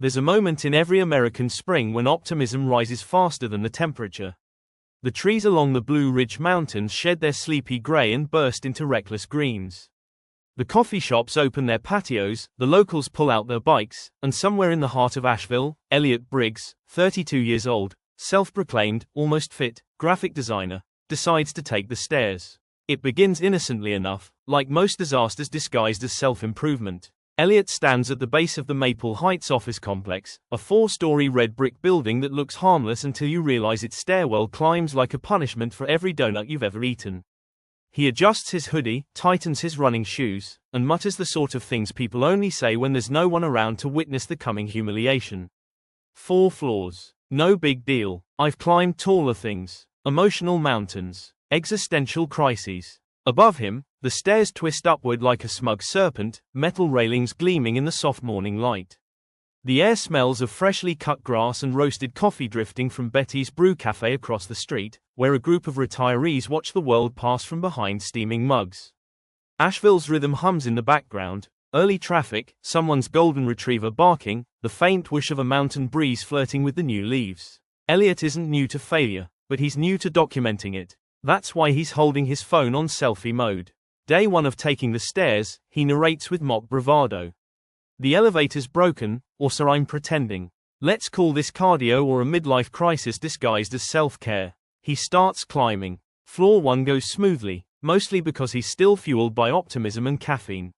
There's a moment in every American spring when optimism rises faster than the temperature. The trees along the Blue Ridge Mountains shed their sleepy gray and burst into reckless greens. The coffee shops open their patios, the locals pull out their bikes, and somewhere in the heart of Asheville, Elliot Briggs, 32 years old, self-proclaimed, almost fit, graphic designer, decides to take the stairs. It begins innocently enough, like most disasters disguised as self-improvement. Elliot stands at the base of the Maple Heights office complex, a 4-story red brick building that looks harmless until you realize its stairwell climbs like a punishment for every donut you've ever eaten. He adjusts his hoodie, tightens his running shoes, and mutters the sort of things people only say when there's no one around to witness the coming humiliation. 4 floors. No big deal. I've climbed taller things. Emotional mountains. Existential crises. Above him, the stairs twist upward like a smug serpent, metal railings gleaming in the soft morning light. The air smells of freshly cut grass and roasted coffee drifting from Betty's Brew Cafe across the street, where a group of retirees watch the world pass from behind steaming mugs. Asheville's rhythm hums in the background, early traffic, someone's golden retriever barking, the faint whoosh of a mountain breeze flirting with the new leaves. Elliot isn't new to failure, but he's new to documenting it. That's why he's holding his phone on selfie mode. Day 1 of taking the stairs, he narrates with mock bravado. The elevator's broken, or so I'm pretending. Let's call this cardio or a midlife crisis disguised as self-care. He starts climbing. Floor 1 goes smoothly, mostly because he's still fueled by optimism and caffeine.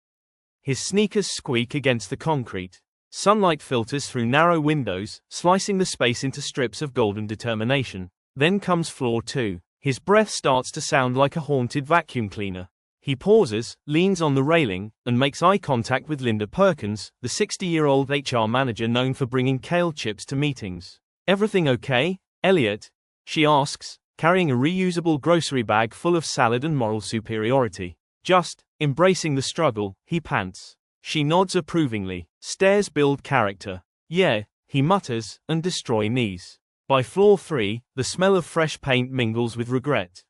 His sneakers squeak against the concrete. Sunlight filters through narrow windows, slicing the space into strips of golden determination. Then comes floor 2. His breath starts to sound like a haunted vacuum cleaner. He pauses, leans on the railing, and makes eye contact with Linda Perkins, the 60-year-old HR manager known for bringing kale chips to meetings. "Everything okay, Elliot?" she asks, carrying a reusable grocery bag full of salad and moral superiority. "Just embracing the struggle," he pants. She nods approvingly. Stairs build character. "Yeah," he mutters, and destroy knees. By floor 3, the smell of fresh paint mingles with regret.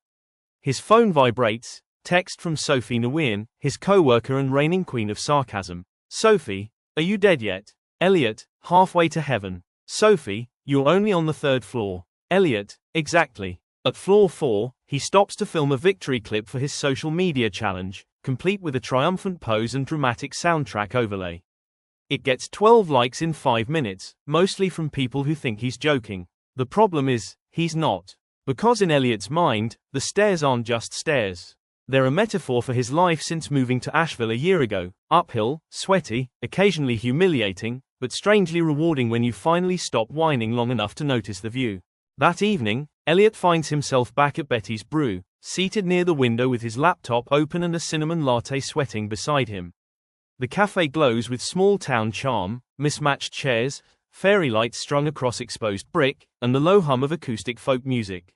His phone vibrates. Text from Sophie Nguyen, his co-worker and reigning queen of sarcasm. "Sophie, are you dead yet?" Elliot, "Halfway to heaven." "Sophie, you're only on the 3rd floor." Elliot, "Exactly." At floor 4, he stops to film a victory clip for his social media challenge, complete with a triumphant pose and dramatic soundtrack overlay. It gets 12 likes in 5 minutes, mostly from people who think he's joking. The problem is, he's not. Because in Elliot's mind, the stairs aren't just stairs. They're a metaphor for his life since moving to Asheville a year ago. Uphill, sweaty, occasionally humiliating, but strangely rewarding when you finally stop whining long enough to notice the view. That evening, Elliot finds himself back at Betty's Brew, seated near the window with his laptop open and a cinnamon latte sweating beside him. The cafe glows with small-town charm, mismatched chairs, fairy lights strung across exposed brick, and the low hum of acoustic folk music.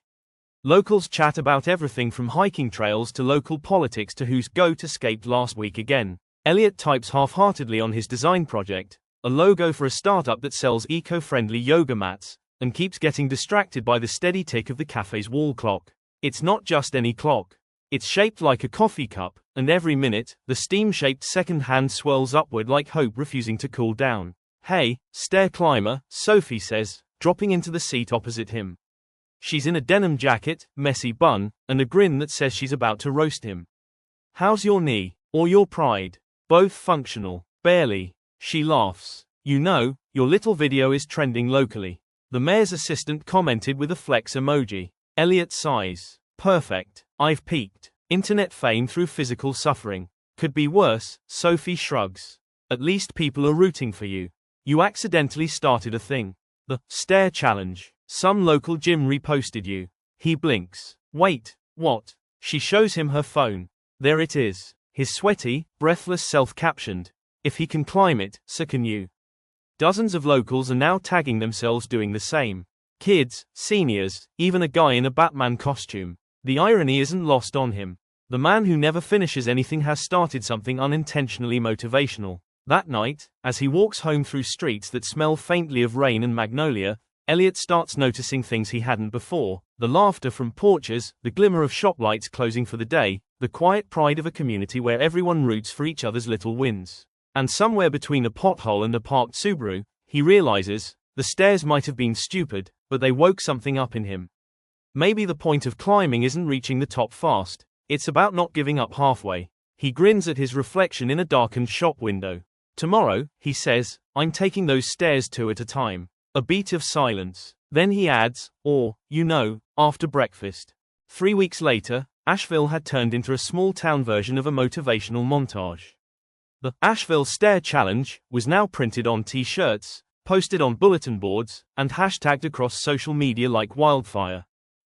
Locals chat about everything from hiking trails to local politics to whose goat escaped last week again. Elliot types half-heartedly on his design project, a logo for a startup that sells eco-friendly yoga mats, and keeps getting distracted by the steady tick of the cafe's wall clock. It's not just any clock. It's shaped like a coffee cup, and every minute, the steam-shaped second hand swirls upward like hope refusing to cool down. "Hey, stair climber," Sophie says, dropping into the seat opposite him. She's in a denim jacket, messy bun, and a grin that says she's about to roast him. "How's your knee? Or your pride?" "Both functional." "Barely." She laughs. "You know, your little video is trending locally." The mayor's assistant commented with a flex emoji. Elliot sighs. "Perfect. I've peaked. Internet fame through physical suffering. Could be worse." Sophie shrugs. "At least people are rooting for you. You accidentally started a thing. The Stair Challenge. Some local gym reposted you." He blinks. "Wait, what?" She shows him her phone. There it is. His sweaty, breathless self-captioned. "If he can climb it, so can you." Dozens of locals are now tagging themselves doing the same. Kids, seniors, even a guy in a Batman costume. The irony isn't lost on him. The man who never finishes anything has started something unintentionally motivational. That night, as he walks home through streets that smell faintly of rain and magnolia, Elliot starts noticing things he hadn't before: the laughter from porches, the glimmer of shop lights closing for the day, the quiet pride of a community where everyone roots for each other's little wins. And somewhere between a pothole and a parked Subaru, he realizes, the stairs might have been stupid, but they woke something up in him. Maybe the point of climbing isn't reaching the top fast, it's about not giving up halfway. He grins at his reflection in a darkened shop window. Tomorrow, he says, I'm taking those stairs 2 at a time. A beat of silence. Then he adds, or, after breakfast. 3 weeks later, Asheville had turned into a small-town version of a motivational montage. The Asheville Stair Challenge was now printed on t-shirts, posted on bulletin boards, and hashtagged across social media like wildfire.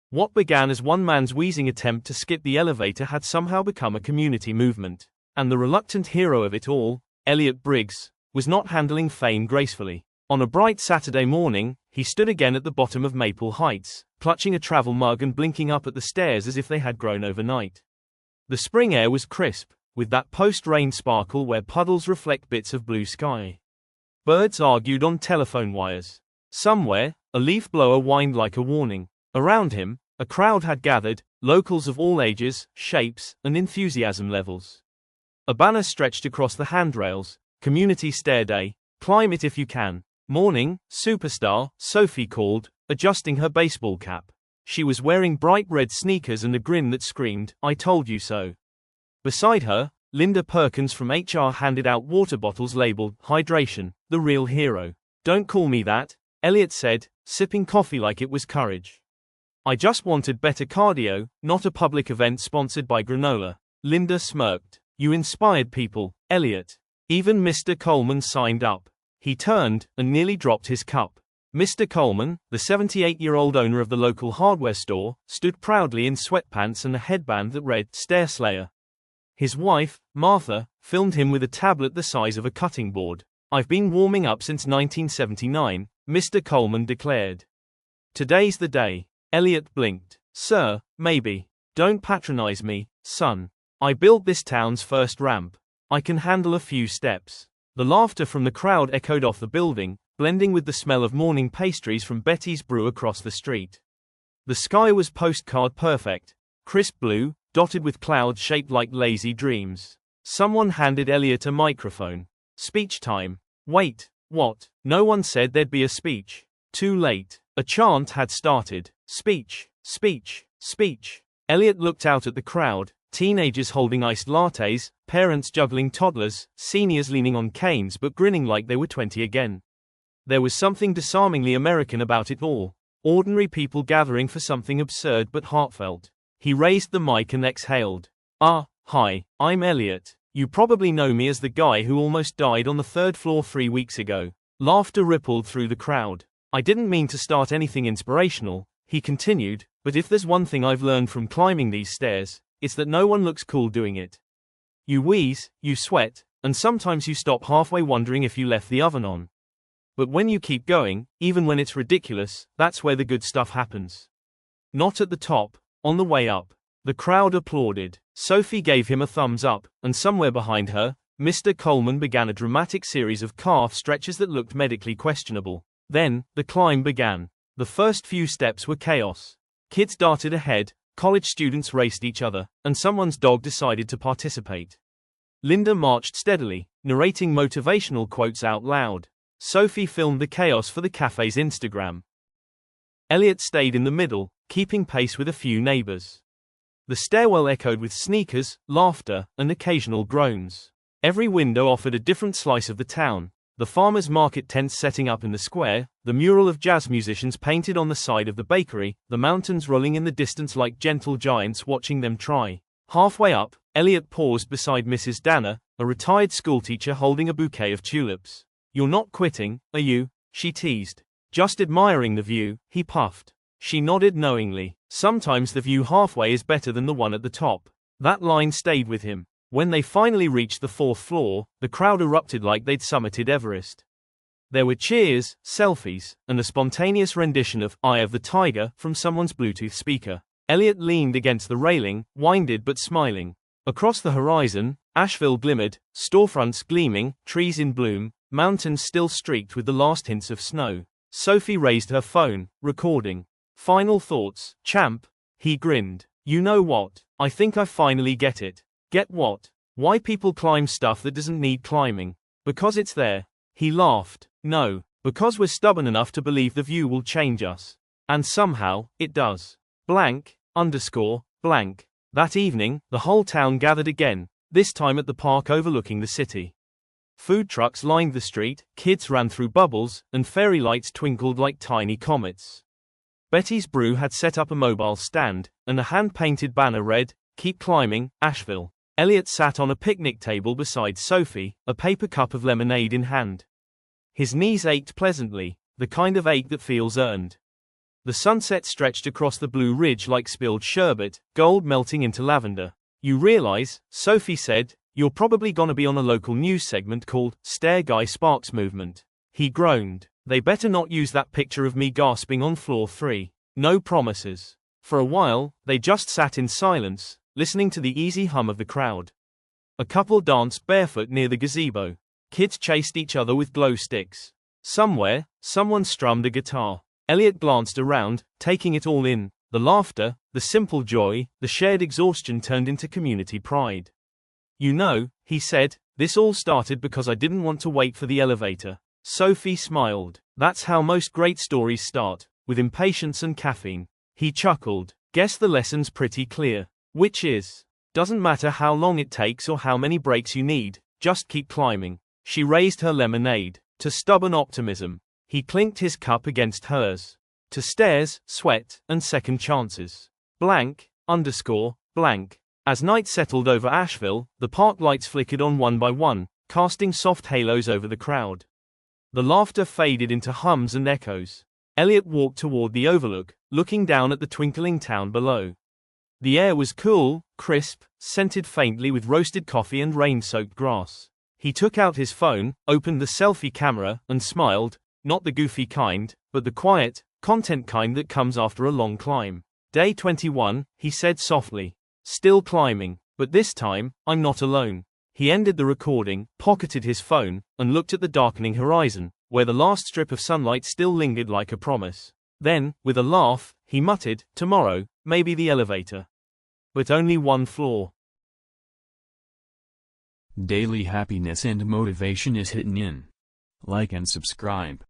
What began as one man's wheezing attempt to skip the elevator had somehow become a community movement. And the reluctant hero of it all, Elliot Briggs, was not handling fame gracefully. On a bright Saturday morning, he stood again at the bottom of Maple Heights, clutching a travel mug and blinking up at the stairs as if they had grown overnight. The spring air was crisp, with that post-rain sparkle where puddles reflect bits of blue sky. Birds argued on telephone wires. Somewhere, a leaf blower whined like a warning. Around him, a crowd had gathered, locals of all ages, shapes, and enthusiasm levels. A banner stretched across the handrails, Community Stair Day, climb it if you can. Morning, superstar, Sophie called, adjusting her baseball cap. She was wearing bright red sneakers and a grin that screamed, I told you so. Beside her, Linda Perkins from HR handed out water bottles labeled, Hydration, the real hero. Don't call me that, Elliot said, sipping coffee like it was courage. I just wanted better cardio, not a public event sponsored by granola. Linda smirked. You inspired people, Elliot. Even Mr. Coleman signed up. He turned, and nearly dropped his cup. Mr. Coleman, the 78-year-old owner of the local hardware store, stood proudly in sweatpants and a headband that read, Stair Slayer. His wife, Martha, filmed him with a tablet the size of a cutting board. I've been warming up since 1979, Mr. Coleman declared. Today's the day. Elliot blinked. Sir, maybe. Don't patronize me, son. I built this town's first ramp. I can handle a few steps. The laughter from the crowd echoed off the building, blending with the smell of morning pastries from Betty's Brew across the street. The sky was postcard perfect, crisp blue, dotted with clouds shaped like lazy dreams. Someone handed Elliot a microphone. Speech time. Wait, what? No one said there'd be a speech. Too late. A chant had started. Speech, speech, speech. Elliot looked out at the crowd, teenagers holding iced lattes, parents juggling toddlers, seniors leaning on canes but grinning like they were 20 again. There was something disarmingly American about it all. Ordinary people gathering for something absurd but heartfelt. He raised the mic and exhaled. Hi, I'm Elliot. You probably know me as the guy who almost died on the 3rd floor 3 weeks ago. Laughter rippled through the crowd. I didn't mean to start anything inspirational, he continued, but if there's one thing I've learned from climbing these stairs, it's that no one looks cool doing it. You wheeze, you sweat, and sometimes you stop halfway wondering if you left the oven on. But when you keep going, even when it's ridiculous, that's where the good stuff happens. Not at the top, on the way up. The crowd applauded. Sophie gave him a thumbs up, and somewhere behind her, Mr. Coleman began a dramatic series of calf stretches that looked medically questionable. Then, the climb began. The first few steps were chaos. Kids darted ahead, college students raced each other, and someone's dog decided to participate. Linda marched steadily, narrating motivational quotes out loud. Sophie filmed the chaos for the cafe's Instagram. Elliot stayed in the middle, keeping pace with a few neighbors. The stairwell echoed with sneakers, laughter, and occasional groans. Every window offered a different slice of the town. The farmers' market tents setting up in the square, the mural of jazz musicians painted on the side of the bakery, the mountains rolling in the distance like gentle giants watching them try. Halfway up, Elliot paused beside Mrs. Danner, a retired schoolteacher holding a bouquet of tulips. You're not quitting, are you? She teased. Just admiring the view, he puffed. She nodded knowingly. Sometimes the view halfway is better than the one at the top. That line stayed with him. When they finally reached the 4th floor, the crowd erupted like they'd summited Everest. There were cheers, selfies, and a spontaneous rendition of Eye of the Tiger from someone's Bluetooth speaker. Elliot leaned against the railing, winded but smiling. Across the horizon, Asheville glimmered, storefronts gleaming, trees in bloom, mountains still streaked with the last hints of snow. Sophie raised her phone, recording. Final thoughts, champ? He grinned. You know what? I think I finally get it. Get what? Why people climb stuff that doesn't need climbing. Because it's there. He laughed. No. Because we're stubborn enough to believe the view will change us. And somehow, it does. Blank, underscore, blank. That evening, the whole town gathered again, this time at the park overlooking the city. Food trucks lined the street, kids ran through bubbles, and fairy lights twinkled like tiny comets. Betty's Brew had set up a mobile stand, and a hand-painted banner read, "Keep climbing, Asheville." Elliot sat on a picnic table beside Sophie, a paper cup of lemonade in hand. His knees ached pleasantly, the kind of ache that feels earned. The sunset stretched across the blue ridge like spilled sherbet, gold melting into lavender. "You realize," Sophie said, "you're probably gonna be on a local news segment called Stair Guy Sparks Movement." He groaned. "They better not use that picture of me gasping on floor 3. No promises." For a while, they just sat in silence, listening to the easy hum of the crowd. A couple danced barefoot near the gazebo. Kids chased each other with glow sticks. Somewhere, someone strummed a guitar. Elliot glanced around, taking it all in. The laughter, the simple joy, the shared exhaustion turned into community pride. "You know," he said, "this all started because I didn't want to wait for the elevator." Sophie smiled. "That's how most great stories start, with impatience and caffeine." He chuckled. "Guess the lesson's pretty clear. Which is, doesn't matter how long it takes or how many breaks you need, just keep climbing." She raised her lemonade. To stubborn optimism. He clinked his cup against hers. To stairs, sweat, and second chances. Blank, underscore, blank. As night settled over Asheville, the park lights flickered on one by one, casting soft halos over the crowd. The laughter faded into hums and echoes. Elliot walked toward the overlook, looking down at the twinkling town below. The air was cool, crisp, scented faintly with roasted coffee and rain-soaked grass. He took out his phone, opened the selfie camera, and smiled, not the goofy kind, but the quiet, content kind that comes after a long climb. "Day 21, he said softly. "Still climbing, but this time, I'm not alone." He ended the recording, pocketed his phone, and looked at the darkening horizon, where the last strip of sunlight still lingered like a promise. Then, with a laugh, he muttered, "Tomorrow, maybe the elevator. But only one floor." Daily happiness and motivation is hitting in. Like and subscribe.